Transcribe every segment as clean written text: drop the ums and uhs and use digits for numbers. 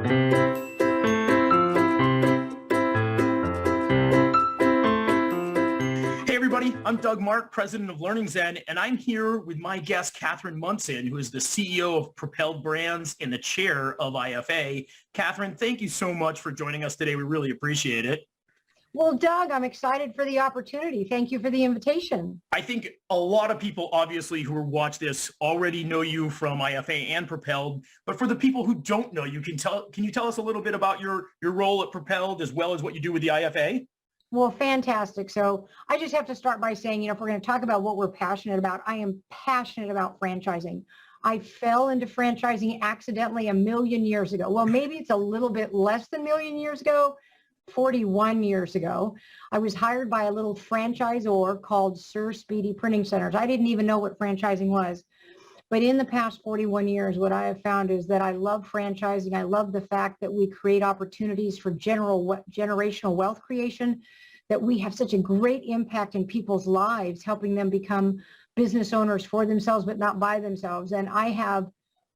Hey everybody, I'm Doug Mark, president of LearningZen, and I'm here with my guest, Catherine Monson, who is the CEO of Propelled Brands and the chair of IFA. Catherine, thank you so much for joining us today. We really appreciate it. Well, Doug, I'm excited for the opportunity. Thank you for the invitation. I think a lot of people, obviously, who watch this already know you from IFA and Propelled. But for the people who don't know you, can you tell us a little bit about your role at Propelled as well as what you do with the IFA? Well, fantastic. So I just have to start by saying, if we're going to talk about what we're passionate about, I am passionate about franchising. I fell into franchising accidentally 1,000,000 years ago. Well, maybe it's a little bit less than 1,000,000 years ago. 41 years ago, I was hired by a little franchisor called Sir Speedy Printing Centers. I didn't even know what franchising was. But in the past 41 years, what I have found is that I love franchising. I love the fact that we create opportunities for generational wealth creation, that we have such a great impact in people's lives, helping them become business owners for themselves, but not by themselves. And I have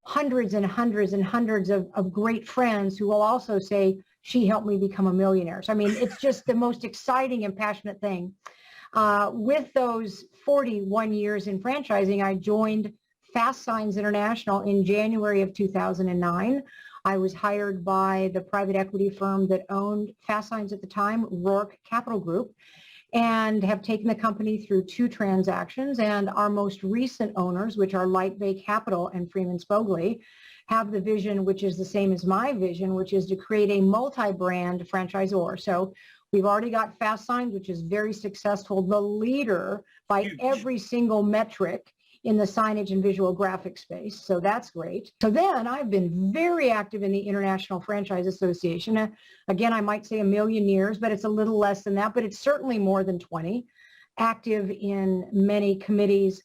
hundreds and hundreds and hundreds of great friends who will also say, she helped me become a millionaire. So, I mean, it's just the most exciting and passionate thing. With those 41 years in franchising, I joined Fast Signs International in January of 2009. I was hired by the private equity firm that owned Fast Signs at the time, Rourke Capital Group, and have taken the company through 2 transactions. And our most recent owners, which are Light Bay Capital and Freeman Spogli, have the vision, which is the same as my vision, which is to create a multi-brand franchisor. So we've already got Fast Signs, which is very successful, the leader by every single metric in the signage and visual graphic space. So that's great. So then I've been very active in the International Franchise Association. Again, I might say 1,000,000 years, but it's a little less than that, but it's certainly more than 20. Active in many committees.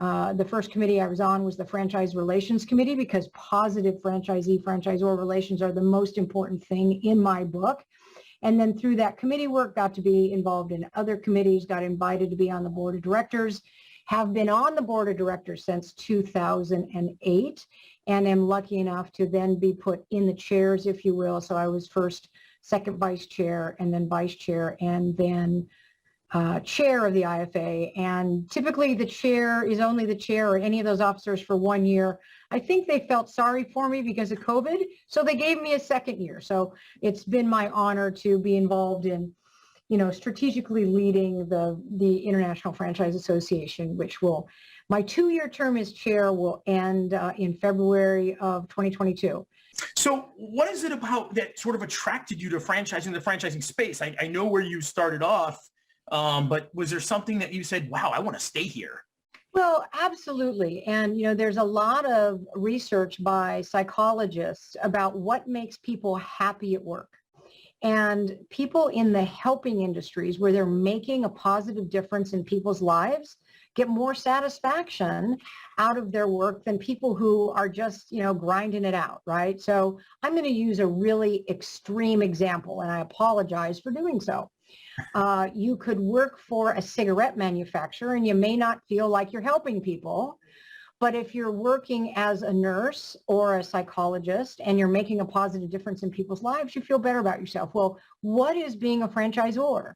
The first committee I was on was the Franchise Relations Committee, because positive franchisee-franchisor relations are the most important thing in my book. And then through that committee work, got to be involved in other committees, got invited to be on the board of directors, have been on the board of directors since 2008, and am lucky enough to then be put in the chairs, if you will. So I was first second vice chair, and then vice chair, and then chair of the IFA. And typically the chair is only the chair or any of those officers for 1 year. I think they felt sorry for me because of COVID, so they gave me a second year. So it's been my honor to be involved in, strategically leading the International Franchise Association, which my 2-year term as chair will end in February of 2022. So what is it about that sort of attracted you to franchising, the franchising space? I know where you started off, but was there something that you said, wow, I want to stay here? Well, absolutely. And, there's a lot of research by psychologists about what makes people happy at work. And people in the helping industries where they're making a positive difference in people's lives get more satisfaction out of their work than people who are just, grinding it out, right? So I'm going to use a really extreme example, and I apologize for doing so. You could work for a cigarette manufacturer and you may not feel like you're helping people. But if you're working as a nurse or a psychologist and you're making a positive difference in people's lives, you feel better about yourself. Well, what is being a franchisor?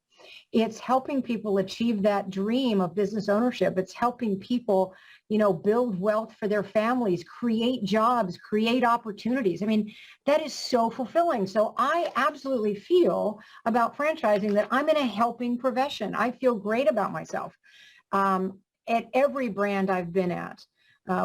It's helping people achieve that dream of business ownership. It's helping people, build wealth for their families, create jobs, create opportunities. I mean, that is so fulfilling. So I absolutely feel about franchising that I'm in a helping profession. I feel great about myself. At every brand I've been at,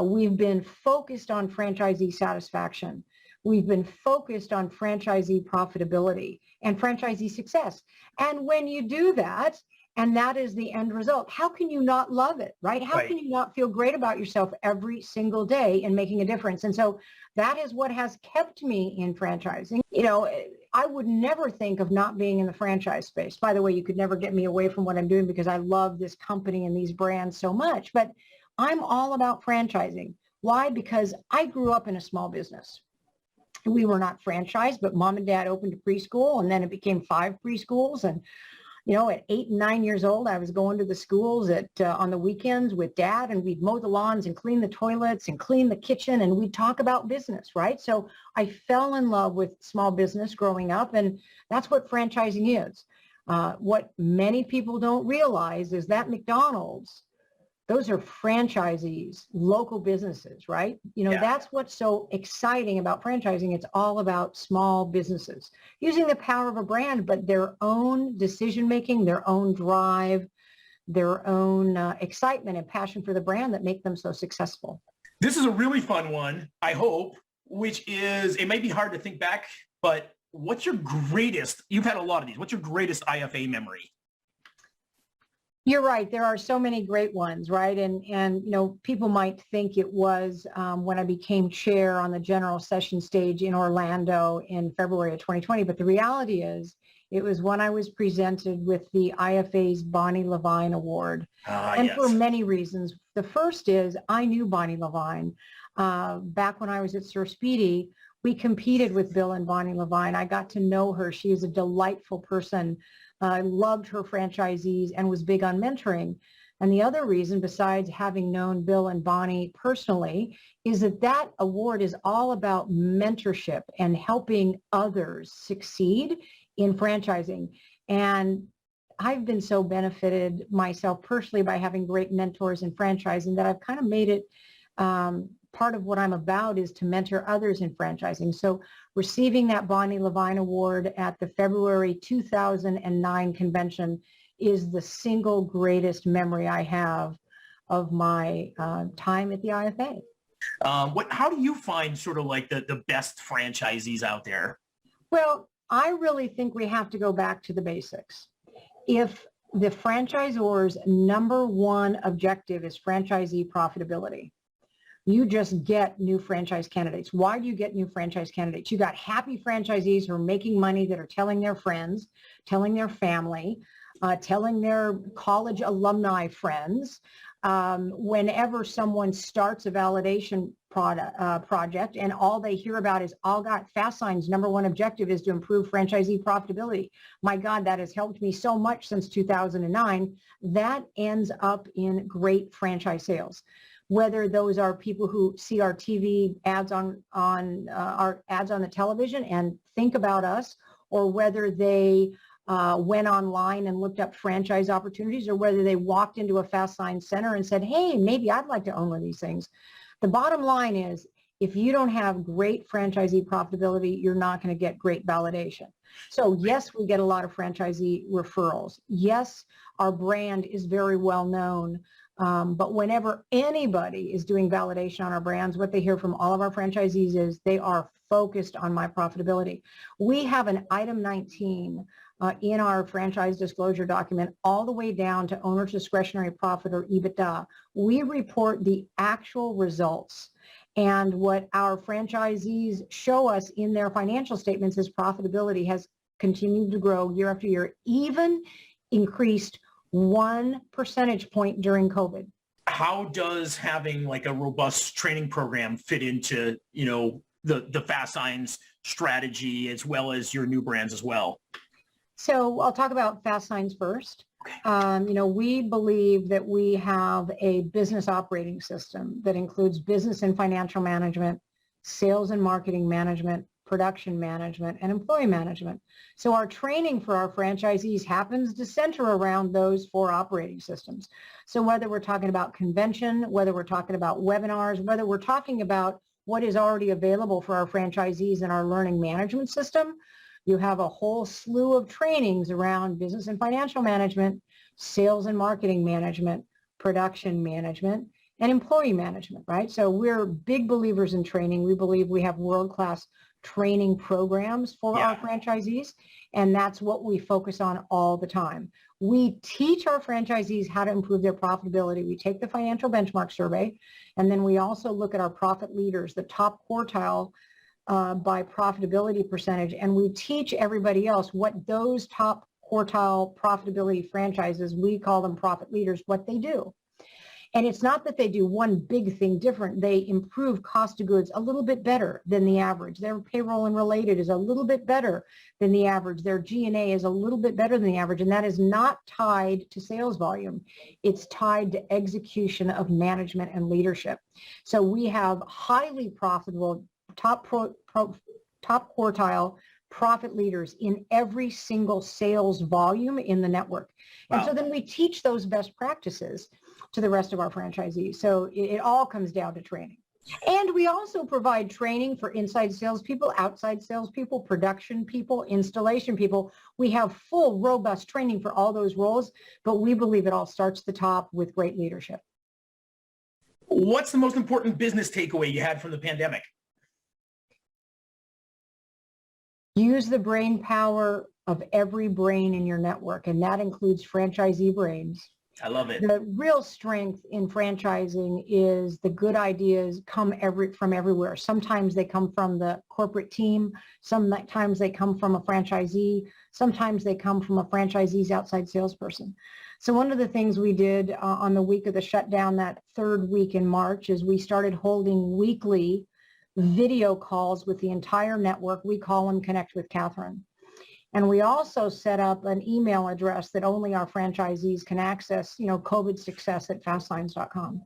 we've been focused on franchisee satisfaction. We've been focused on franchisee profitability and franchisee success. And when you do that, and that is the end result, how can you not love it, right? How can you not feel great about yourself every single day in making a difference? And so that is what has kept me in franchising. I would never think of not being in the franchise space. By the way, you could never get me away from what I'm doing because I love this company and these brands so much. But I'm all about franchising. Why? Because I grew up in a small business. We were not franchised, but mom and dad opened a preschool, and then it became 5 preschools. And At 8 and 9 years old, I was going to the schools on the weekends with dad, and we'd mow the lawns and clean the toilets and clean the kitchen, and we'd talk about business, right? So I fell in love with small business growing up, and that's what franchising is. What many people don't realize is that McDonald's, those are franchisees, local businesses, right? That's what's so exciting about franchising. It's all about small businesses using the power of a brand, but their own decision-making, their own drive, their own excitement and passion for the brand that make them so successful. This is a really fun one, I hope, which is, it may be hard to think back, but you've had a lot of these, what's your greatest IFA memory? You're right. There are so many great ones, right? And people might think it was when I became chair on the general session stage in Orlando in February of 2020. But the reality is it was when I was presented with the IFA's Bonnie Levine Award. And for many reasons. The first is I knew Bonnie Levine back when I was at Sir Speedy. We competed with Bill and Bonnie Levine. I got to know her. She is a delightful person. I loved her franchisees and was big on mentoring. And the other reason, besides having known Bill and Bonnie personally, is that award is all about mentorship and helping others succeed in franchising. And I've been so benefited myself personally by having great mentors in franchising that I've kind of made it part of what I'm about is to mentor others in franchising. So receiving that Bonnie Levine Award at the February 2009 convention is the single greatest memory I have of my time at the IFA. How do you find sort of like the best franchisees out there? Well, I really think we have to go back to the basics. If the franchisor's number one objective is franchisee profitability, you just get new franchise candidates. Why do you get new franchise candidates? You got happy franchisees who are making money that are telling their friends, telling their family, telling their college alumni friends. Whenever someone starts a validation project and all they hear about is FastSign's number one objective is to improve franchisee profitability. My God, that has helped me so much since 2009. That ends up in great franchise sales. Whether those are people who see our TV ads on our ads on the television and think about us, or whether they went online and looked up franchise opportunities, or whether they walked into a FastSign center and said, hey, maybe I'd like to own one of these things. The bottom line is, if you don't have great franchisee profitability, you're not going to get great validation. So yes, we get a lot of franchisee referrals. Yes, our brand is very well known. But whenever anybody is doing validation on our brands, what they hear from all of our franchisees is they are focused on my profitability. We have an item 19 in our franchise disclosure document all the way down to owner's discretionary profit, or EBITDA. We report the actual results. And what our franchisees show us in their financial statements is profitability has continued to grow year after year, even increased 1 percentage point during COVID. How does having like a robust training program fit into, the FastSign's strategy as well as your new brands as well? So I'll talk about FastSign's first. Okay. We believe that we have a business operating system that includes business and financial management, sales and marketing management, production management, and employee management. So our training for our franchisees happens to center around those 4 operating systems. So whether we're talking about convention, whether we're talking about webinars, whether we're talking about what is already available for our franchisees in our learning management system, you have a whole slew of trainings around business and financial management, sales and marketing management, production management, and employee management, right? So we're big believers in training. We believe we have world-class training programs for our franchisees, and that's what we focus on all the time. We teach our franchisees how to improve their profitability. We take the financial benchmark survey, and then we also look at our profit leaders, the top quartile by profitability percentage, and we teach everybody else what those top quartile profitability franchises, we call them profit leaders, what they do. And it's not that they do one big thing different. They improve cost of goods a little bit better than the average. Their payroll and related is a little bit better than the average. Their G&A is a little bit better than the average. And that is not tied to sales volume. It's tied to execution of management and leadership. So we have highly profitable, top quartile profit leaders in every single sales volume in the network. Wow. And so then we teach those best practices to the rest of our franchisees. So it all comes down to training. And we also provide training for inside salespeople, outside salespeople, production people, installation people. We have full, robust training for all those roles, but we believe it all starts at the top with great leadership. What's the most important business takeaway you had from the pandemic? Use the brain power of every brain in your network, and that includes franchisee brains. I love it. The real strength in franchising is the good ideas come from everywhere. Sometimes they come from the corporate team. Sometimes they come from a franchisee. Sometimes they come from a franchisee's outside salesperson. So one of the things we did on the week of the shutdown, that third week in March, is we started holding weekly video calls with the entire network. We call them Connect with Catherine. And we also set up an email address that only our franchisees can access, covidsuccess@fastlines.com.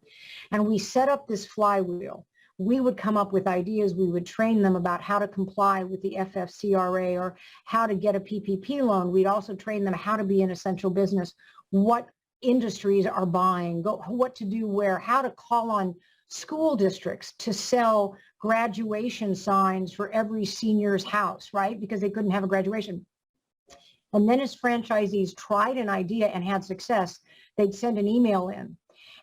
And we set up this flywheel. We would come up with ideas. We would train them about how to comply with the FFCRA or how to get a PPP loan. We'd also train them how to be an essential business, what industries are buying, what to do where, how to call on school districts to sell graduation signs for every senior's house, right? Because they couldn't have a graduation. And then as franchisees tried an idea and had success, they'd send an email in.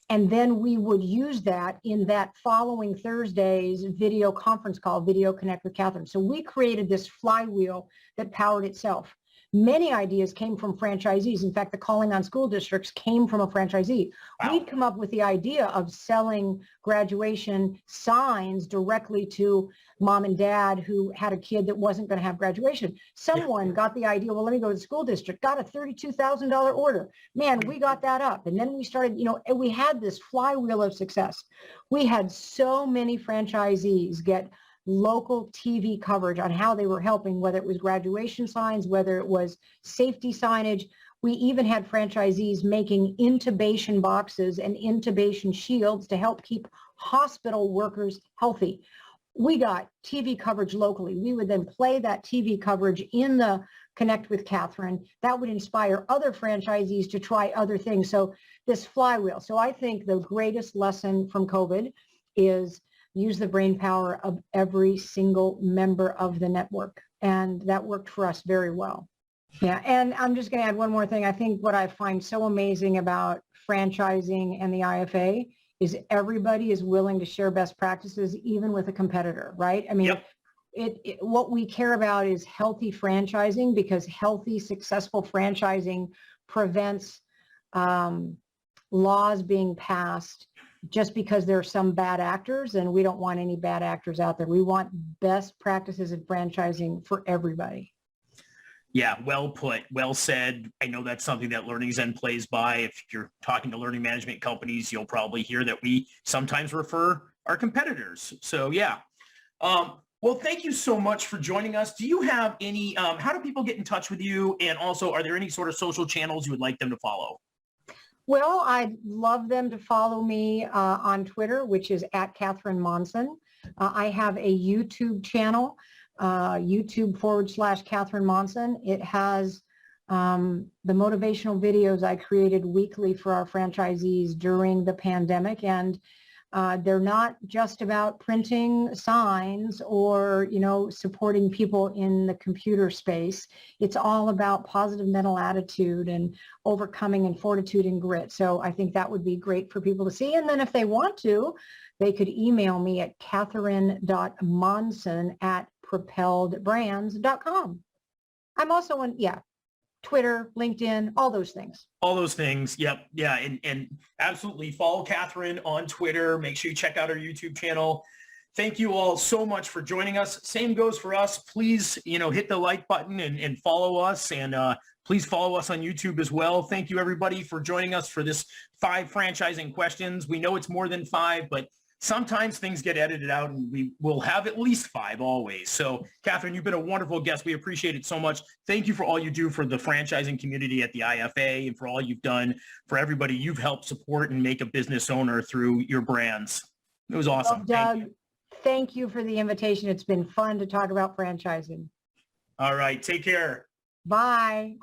And then we would use that in that following Thursday's video conference call, Video Connect with Catherine. So we created this flywheel that powered itself. Many ideas came from franchisees. In fact, the calling on school districts came from a franchisee. Wow. We'd come up with the idea of selling graduation signs directly to mom and dad who had a kid that wasn't going to have graduation. Someone got the idea, well, let me go to the school district, got a $32,000 order. Man, we got that up. And then we started, and we had this flywheel of success. We had so many franchisees get local TV coverage on how they were helping, whether it was graduation signs, whether it was safety signage. We even had franchisees making intubation boxes and intubation shields to help keep hospital workers healthy. We got TV coverage locally. We would then play that TV coverage in the Connect with Catherine. That would inspire other franchisees to try other things. So this flywheel. So I think the greatest lesson from COVID is use the brain power of every single member of the network. And that worked for us very well. Yeah, and I'm just going to add one more thing. I think what I find so amazing about franchising and the IFA is everybody is willing to share best practices, even with a competitor, right? I mean, yep. What we care about is healthy franchising, because healthy, successful franchising prevents laws being passed just because there are some bad actors, and we don't want any bad actors out there. We want best practices in franchising for everybody. Yeah, well put, well said. I know that's something that LearningZen plays by. If you're talking to learning management companies, you'll probably hear that we sometimes refer our competitors. So yeah. Well, thank you so much for joining us. Do you have any, how do people get in touch with you? And also, are there any sort of social channels you would like them to follow? Well, I'd love them to follow me on Twitter, which is @Catherine Monson. I have a YouTube channel, YouTube/Catherine Monson. It has the motivational videos I created weekly for our franchisees during the pandemic. And they're not just about printing signs or, supporting people in the computer space. It's all about positive mental attitude and overcoming and fortitude and grit. So I think that would be great for people to see. And then if they want to, they could email me at catherine.monson@propelledbrands.com. I'm also on, Twitter, LinkedIn, all those things. All those things. Yep. Yeah. And absolutely follow Catherine on Twitter. Make sure you check out her YouTube channel. Thank you all so much for joining us. Same goes for us. Please, hit the like button and follow us, and please follow us on YouTube as well. Thank you, everybody, for joining us for this 5 franchising questions. We know it's more than 5, but sometimes things get edited out, and we will have at least 5 always. So, Catherine, you've been a wonderful guest. We appreciate it so much. Thank you for all you do for the franchising community at the IFA and for all you've done for everybody you've helped support and make a business owner through your brands. It was awesome. Well, Doug, thank you for the invitation. It's been fun to talk about franchising. All right. Take care. Bye.